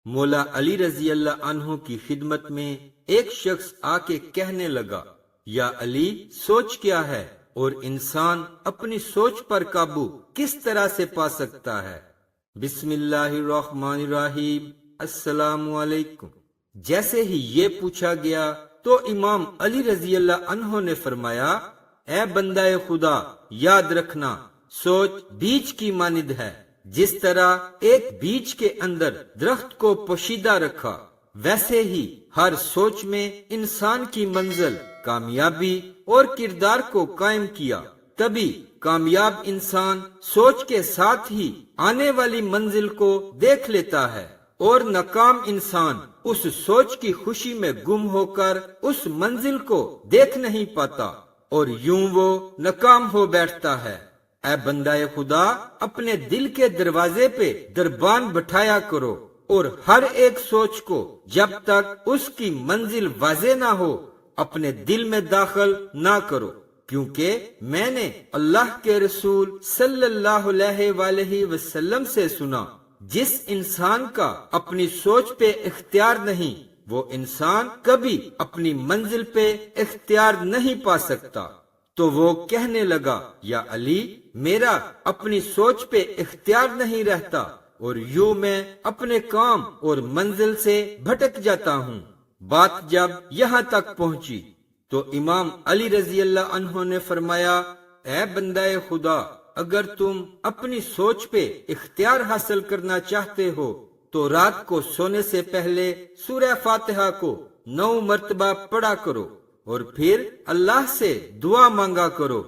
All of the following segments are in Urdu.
مولا علی رضی اللہ عنہ کی خدمت میں ایک شخص آ کے کہنے لگا، یا علی، سوچ کیا ہے اور انسان اپنی سوچ پر قابو کس طرح سے پا سکتا ہے؟ بسم اللہ الرحمن الرحیم، السلام علیکم۔ جیسے ہی یہ پوچھا گیا تو امام علی رضی اللہ عنہ نے فرمایا، اے بندہ خدا، یاد رکھنا، سوچ بیج کی مانند ہے۔ جس طرح ایک بیج کے اندر درخت کو پوشیدہ رکھا، ویسے ہی ہر سوچ میں انسان کی منزل، کامیابی اور کردار کو قائم کیا، تبھی کامیاب انسان سوچ کے ساتھ ہی آنے والی منزل کو دیکھ لیتا ہے، اور ناکام انسان اس سوچ کی خوشی میں گم ہو کر اس منزل کو دیکھ نہیں پاتا اور یوں وہ ناکام ہو بیٹھتا ہے۔ اے بندہ خدا، اپنے دل کے دروازے پہ دربان بٹھایا کرو اور ہر ایک سوچ کو جب تک اس کی منزل واضح نہ ہو اپنے دل میں داخل نہ کرو، کیونکہ میں نے اللہ کے رسول صلی اللہ علیہ وآلہ وسلم سے سنا، جس انسان کا اپنی سوچ پہ اختیار نہیں، وہ انسان کبھی اپنی منزل پہ اختیار نہیں پا سکتا۔ تو وہ کہنے لگا، یا علی، میرا اپنی سوچ پہ اختیار نہیں رہتا اور یوں میں اپنے کام اور منزل سے بھٹک جاتا ہوں۔ بات جب یہاں تک پہنچی تو امام علی رضی اللہ عنہ نے فرمایا، اے بندہ خدا، اگر تم اپنی سوچ پہ اختیار حاصل کرنا چاہتے ہو تو رات کو سونے سے پہلے سورہ فاتحہ کو 9 مرتبہ پڑھا کرو اور پھر اللہ سے دعا مانگا کرو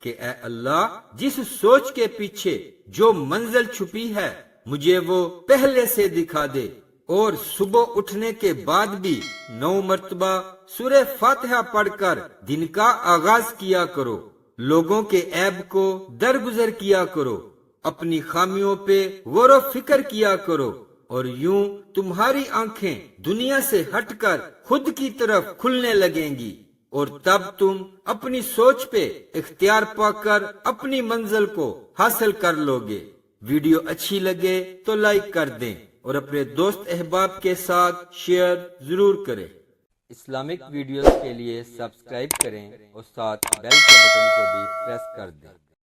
کہ اے اللہ، جس سوچ کے پیچھے جو منزل چھپی ہے مجھے وہ پہلے سے دکھا دے، اور صبح اٹھنے کے بعد بھی 9 مرتبہ سورہ فاتحہ پڑھ کر دن کا آغاز کیا کرو، لوگوں کے عیب کو درگزر کیا کرو، اپنی خامیوں پہ غور و فکر کیا کرو، اور یوں تمہاری آنکھیں دنیا سے ہٹ کر خود کی طرف کھلنے لگیں گی، اور تب تم اپنی سوچ پہ اختیار پا کر اپنی منزل کو حاصل کر لو گے۔ ویڈیو اچھی لگے تو لائک کر دیں اور اپنے دوست احباب کے ساتھ شیئر ضرور کریں۔ اسلامک ویڈیوز کے لیے سبسکرائب کریں اور ساتھ بیل کے بٹن کو بھی پریس کر دیں۔